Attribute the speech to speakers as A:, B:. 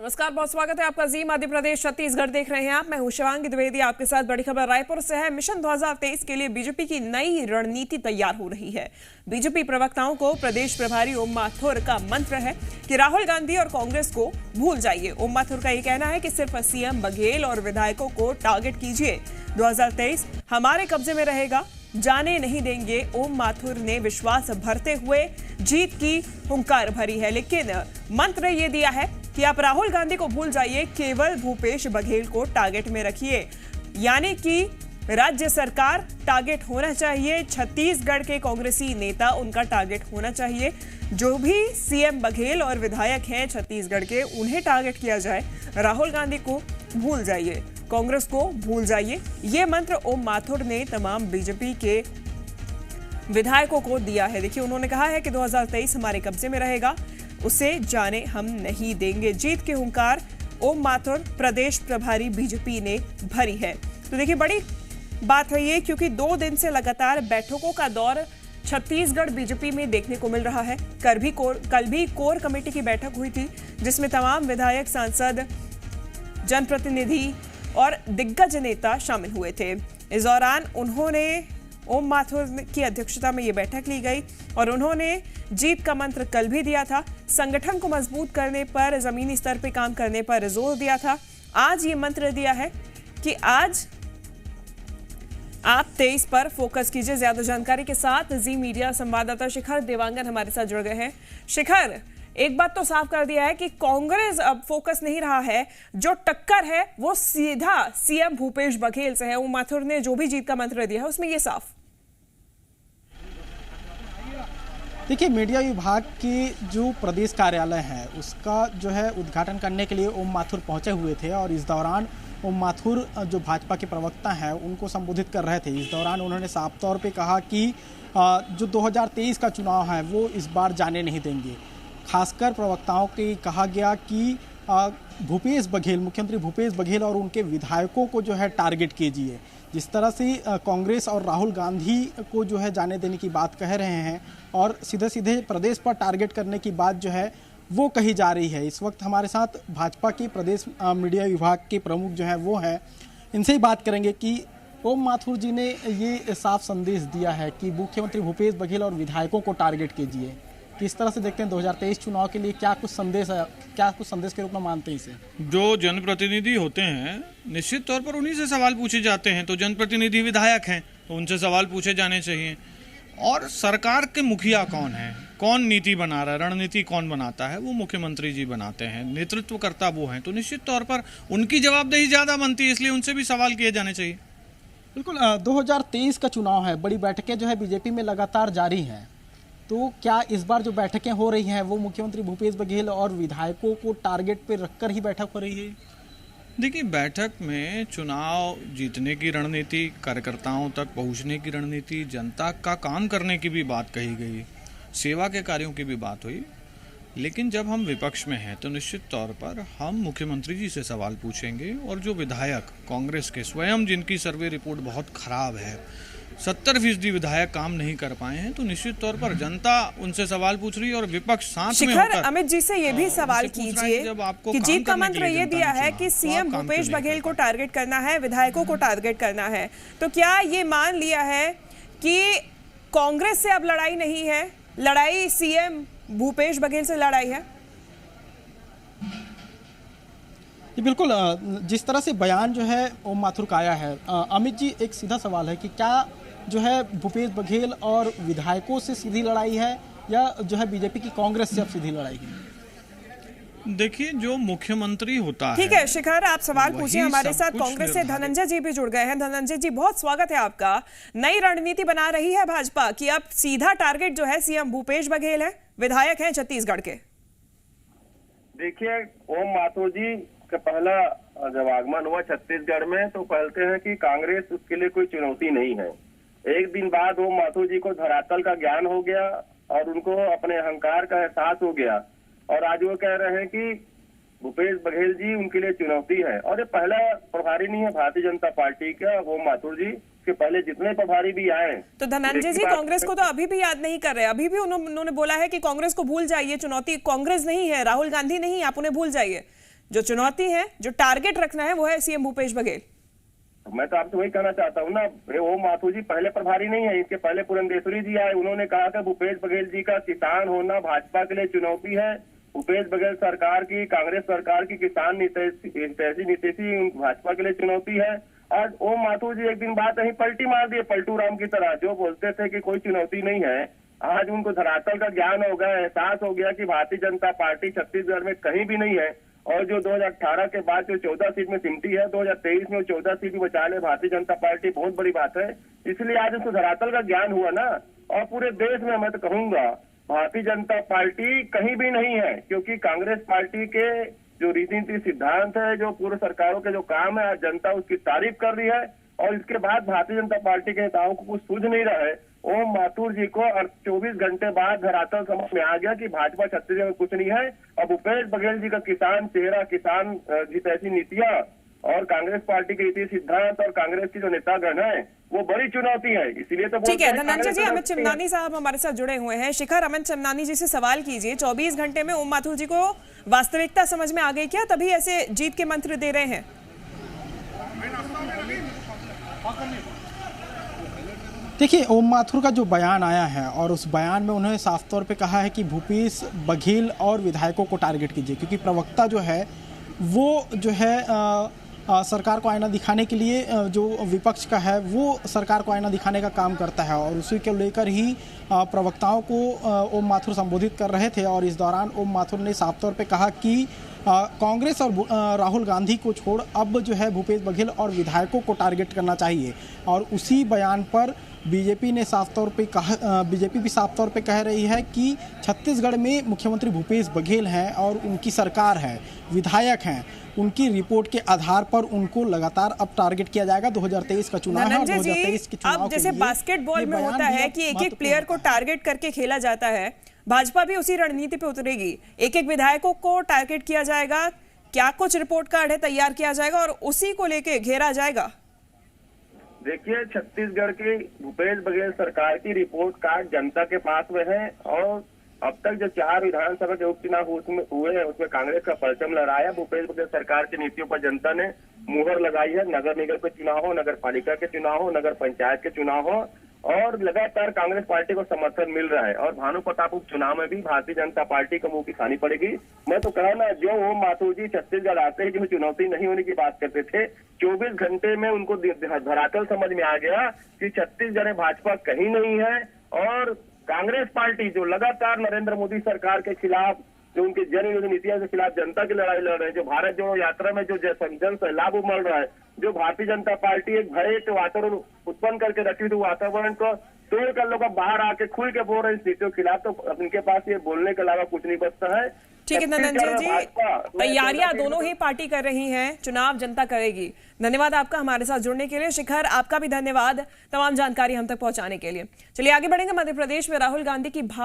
A: नमस्कार, बहुत स्वागत है आपका जी मध्य प्रदेश छत्तीसगढ़ देख रहे हैं आप। मैं हूं शिवांगी द्विवेदी आपके साथ। बड़ी खबर रायपुर से है। मिशन 2023 के लिए बीजेपी की नई रणनीति तैयार हो रही है। बीजेपी प्रवक्ताओं को प्रदेश प्रभारी ओम माथुर का मंत्र है कि राहुल गांधी और कांग्रेस को भूल जाइए। ओम माथुर का ये कहना है कि सिर्फ सीएम बघेल और विधायकों को टारगेट कीजिए। 2023 हमारे कब्जे में रहेगा, जाने नहीं देंगे। ओम माथुर ने विश्वास भरते हुए जीत की हुंकार भरी है, लेकिन मंत्र ये दिया है कि आप राहुल गांधी को भूल जाइए, केवल भूपेश बघेल को टारगेट में रखिए। यानी कि राज्य सरकार टारगेट होना चाहिए, छत्तीसगढ़ के कांग्रेसी नेता उनका टारगेट होना चाहिए। जो भी सीएम बघेल और विधायक हैं छत्तीसगढ़ के, उन्हें टारगेट किया जाए। राहुल गांधी को भूल जाइए, कांग्रेस को भूल जाइए। ये मंत्र ओम माथुर ने तमाम बीजेपी के विधायकों को दिया है। देखिए, उन्होंने कहा है कि 2023 हमारे कब्जे में रहेगा, उसे जाने हम नहीं देंगे। जीत की हुंकार ओम माथुर प्रदेश प्रभारी बीजेपी ने भरी है। तो देखिए, बड़ी बात है ये, क्योंकि 2 दिन से लगातार बैठकों का दौर छत्तीसगढ़ बीजेपी में देखने को मिल रहा है। कल भी कोर कमेटी की बैठक हुई थी, जिसमें तमाम विधायक, सांसद, जनप्रतिनिधि और दिग्गज नेता शामिल हुए थे। इस दौरान ओम माथुर की अध्यक्षता में ये बैठक ली गई और उन्होंने जीत का मंत्र कल भी दिया था। संगठन को मजबूत करने पर, जमीनी स्तर पर काम करने पर जोर दिया था। आज ये मंत्र दिया है कि आज आप 23 पर फोकस कीजिए। ज्यादा जानकारी के साथ जी मीडिया संवाददाता शिखर देवांगन हमारे साथ जुड़ गए हैं। शिखर, एक बात तो साफ कर दिया है कि कांग्रेस अब फोकस नहीं रहा है, जो टक्कर है वो सीधा सीएम भूपेश बघेल से है। ओम माथुर ने जो भी जीत का मंत्र दिया है उसमें ये साफ।
B: देखिए, मीडिया विभाग की जो प्रदेश कार्यालय है उसका जो है उद्घाटन करने के लिए ओम माथुर पहुंचे हुए थे और इस दौरान ओम माथुर जो भाजपा के प्रवक्ता हैं उनको संबोधित कर रहे थे। इस दौरान उन्होंने साफ तौर पे कहा कि जो 2023 का चुनाव है वो इस बार जाने नहीं देंगे। खासकर प्रवक्ताओं के कहा गया कि भूपेश बघेल, मुख्यमंत्री भूपेश बघेल और उनके विधायकों को जो है टारगेट कीजिए। जिस तरह से कांग्रेस और राहुल गांधी को जो है जाने देने की बात कह रहे हैं और सीधे सीधे प्रदेश पर टारगेट करने की बात जो है वो कही जा रही है। इस वक्त हमारे साथ भाजपा के प्रदेश मीडिया विभाग के प्रमुख जो है वो हैं, इनसे ही बात करेंगे कि ओम माथुर जी ने ये साफ संदेश दिया है कि मुख्यमंत्री भूपेश बघेल और विधायकों को टारगेट कीजिए। किस तरह से देखते हैं 2023 चुनाव के लिए, क्या कुछ संदेश है, क्या कुछ संदेश के रूप में मानते हैं इसे?
C: जो जनप्रतिनिधि होते हैं निश्चित तौर पर उन्हीं से सवाल पूछे जाते हैं। तो जनप्रतिनिधि विधायक हैं तो उनसे सवाल पूछे जाने चाहिए। और सरकार के मुखिया कौन है, कौन नीति बना रहा है, रणनीति कौन बनाता है, वो मुख्यमंत्री जी बनाते हैं, नेतृत्वकर्ता वो हैं। तो निश्चित तौर पर उनकी जवाबदेही ज्यादा बनती है, इसलिए उनसे भी सवाल किए जाने चाहिए।
B: बिल्कुल, 2023 का चुनाव है, बड़ी बैठकें जो है बीजेपी में लगातार जारी हैं। तो क्या इस बार जो बैठकें हो रही हैं वो मुख्यमंत्री भूपेश बघेल और विधायकों को टारगेट पे रखकर ही बैठक हो रही है?
C: देखिए, बैठक में चुनाव जीतने की रणनीति, कार्यकर्ताओं तक पहुंचने की रणनीति, जनता का काम करने की भी बात कही गई, सेवा के कार्यों की भी बात हुई। लेकिन जब हम विपक्ष में हैं तो निश्चित तौर पर हम मुख्यमंत्री जी से सवाल पूछेंगे। और जो विधायक कांग्रेस के स्वयं, जिनकी सर्वे रिपोर्ट बहुत खराब है, 70% विधायक काम नहीं कर पाए हैं, तो निश्चित तौर पर जनता उनसे सवाल पूछ रही है और विपक्ष साथ में होकर
A: अमित जी से ये भी सवाल कीजिए कि जीत का मंत्र ये दिया है कि सीएम भूपेश बघेल को टारगेट करना है, विधायकों को टारगेट करना है, तो क्या ये मान लिया है कि कांग्रेस से अब लड़ाई नहीं है, लड़ाई सीएम भूपेश बघेल से लड़ाई है?
B: बिल्कुल, जिस तरह से बयान जो है ओम माथुर का आया है, अमित जी, एक सीधा सवाल है कि क्या जो है भूपेश बघेल और विधायकों से सीधी लड़ाई है या जो है बीजेपी की कांग्रेस से अब सीधी लड़ाई है?
C: देखिए, जो मुख्यमंत्री होता है।
A: ठीक है शिखर, आप सवाल पूछिए। हमारे साथ कांग्रेस से धनंजय जी भी जुड़ गए हैं। धनंजय जी, बहुत स्वागत है आपका। नई रणनीति बना रही है भाजपा कि अब सीधा टारगेट जो है सीएम भूपेश बघेल है, विधायक हैं छत्तीसगढ़ के।
D: देखिए, ओम माथुर जी का पहला जब आगमन हुआ छत्तीसगढ़ में तो कहते हैं कि कांग्रेस उसके लिए कोई चुनौती नहीं है। एक दिन बाद ओम माथुर जी को धरातल का ज्ञान हो गया और उनको अपने अहंकार का एहसास हो गया और आज वो कह रहे हैं कि भूपेश बघेल जी उनके लिए चुनौती है। और ये पहला प्रभारी नहीं है भारतीय जनता पार्टी का ओम माथुर जी, के पहले जितने प्रभारी भी आए।
A: तो धनंजय जी, कांग्रेस को तो अभी भी याद नहीं कर रहे, अभी भी उन्होंने बोला है कि कांग्रेस को भूल जाइए, चुनौती कांग्रेस नहीं है, राहुल गांधी नहीं, आप उन्हें भूल जाइए। जो चुनौती है, जो टारगेट रखना है, वो है सीएम भूपेश बघेल।
D: मैं तो आपसे वही कहना चाहता हूँ ना, ओम माथुर जी पहले प्रभारी नहीं है, इसके पहले पुरंदेश्वरी जी आए, उन्होंने कहा था भूपेश बघेल जी का किसान होना भाजपा के लिए चुनौती है। भूपेश बघेल सरकार की, कांग्रेस सरकार की किसान नीति भाजपा के लिए चुनौती है। आज ओम माथुर जी एक दिन बाद ही पलटी मार दिए, पलटू राम की तरह, जो बोलते थे कि कोई चुनौती नहीं है। आज उनको धरातल का ज्ञान हो गया, एहसास हो गया कि भारतीय जनता पार्टी छत्तीसगढ़ में कहीं भी नहीं है, और जो 2018 के बाद जो 14 सीट में सिमटी है, 2023 में 14 सीट भी बचा ले भारतीय जनता पार्टी, बहुत बड़ी बात है। इसलिए आज उसको धरातल का ज्ञान हुआ ना, और पूरे देश में मैं तो कहूंगा भारतीय जनता पार्टी कहीं भी नहीं है, क्योंकि कांग्रेस पार्टी के जो रीति सिद्धांत है, जो पूर्व सरकारों के जो काम है, आज जनता उसकी तारीफ कर रही है। और इसके बाद भारतीय जनता पार्टी के नेताओं को कुछ सूझ नहीं रहा है। ओम माथुर जी को 24 घंटे बाद धरातल समझ में आ गया कि भाजपा छत्तीसगढ़ में कुछ नहीं है, और भूपेश बघेल जी का किसान चेहरा, किसान जैसी नीतियां और कांग्रेस पार्टी के रीति सिद्धांत और कांग्रेस की जो नेतागण है, वो बड़ी चुनौती है। इसीलिए तो
A: ठीक है धनंजय जी, अमित चिमनानी साहब हमारे साथ जुड़े हुए हैं। शिखर, अमित चिमनानी जी से सवाल कीजिए, 24 घंटे में ओम माथुर जी को वास्तविकता समझ में आ गई क्या, तभी ऐसे जीत के मंत्र दे रहे हैं?
B: देखिए, ओम माथुर का जो बयान आया है, और उस बयान में उन्होंने साफ तौर पे कहा है कि भूपेश बघेल और विधायकों को टारगेट कीजिए, क्योंकि प्रवक्ता जो है वो जो है सरकार को आईना दिखाने के लिए, जो विपक्ष का है वो सरकार को आईना दिखाने का काम करता है, और उसी को लेकर ही प्रवक्ताओं को ओम माथुर संबोधित कर रहे थे। और इस दौरान ओम माथुर ने साफ तौर पे कहा कि कांग्रेस और राहुल गांधी को छोड़ अब जो है भूपेश बघेल और विधायकों को टारगेट करना चाहिए। और उसी बयान पर बीजेपी ने साफ तौर पे कहा, बीजेपी भी साफ तौर पे कह रही है कि छत्तीसगढ़ में मुख्यमंत्री भूपेश बघेल हैं और उनकी सरकार है, विधायक हैं, उनकी रिपोर्ट के आधार पर उनको लगातार अब टारगेट किया जाएगा। 2023 का चुनाव है, और 2023 के चुनाव
A: अब जैसे बास्केटबॉल में होता है कि एक एक प्लेयर को टारगेट करके खेला जाता है, भाजपा भी उसी रणनीति पे उतरेगी, एक एक विधायकों को टारगेट किया जाएगा, क्या कुछ रिपोर्ट कार्ड है तैयार किया जाएगा और उसी को लेके घेरा जाएगा?
D: देखिए, छत्तीसगढ़ की भूपेश बघेल सरकार की रिपोर्ट कार्ड जनता के पास में है, और अब तक जो 4 विधानसभा के उपचुनाव हुए हैं उसमें कांग्रेस का परचम लहराया। भूपेश बघेल सरकार की नीतियों पर जनता ने मुहर लगाई है। नगर निगम के चुनाव हो, नगर पालिका के चुनाव हो, नगर पंचायत के चुनाव हो, और लगातार कांग्रेस पार्टी को समर्थन मिल रहा है। और भानु प्रताप उपचुनाव में भी भारतीय जनता पार्टी को मुंह की खानी पड़ेगी। मैं तो कहा ना, जो ओम माथुर जी छत्तीसगढ़ आते ही जो चुनौती नहीं होने की बात करते थे, 24 घंटे में उनको धरातल समझ में आ गया कि छत्तीसगढ़ में भाजपा कहीं नहीं है। और कांग्रेस पार्टी जो लगातार नरेंद्र मोदी सरकार के खिलाफ, जो उनकी जन विरोधी नीतियों के खिलाफ जनता की लड़ाई लड़ रहे हैं, जो भारत जोड़ो यात्रा में जो जन सैलाब उमड़ रहा है, जो भारतीय जनता पार्टी एक भय के वातावरण उत्पन्न करके रखी थी, वातावरण को तोड़ कर लोग बाहर आके खुल के बोल रहे हैं इस नीतियों के खिलाफ, तो उनके पास ये बोलने के अलावा कुछ नहीं बचता है।
A: ठीक है धनंजय जी, तैयारियां दोनों ही पार्टी कर रही हैं, चुनाव जनता करेगी। धन्यवाद आपका हमारे साथ जुड़ने के लिए। शिखर, आपका भी धन्यवाद तमाम जानकारी हम तक पहुंचाने के लिए। चलिए आगे बढ़ेंगे। मध्य प्रदेश में राहुल गांधी की भारत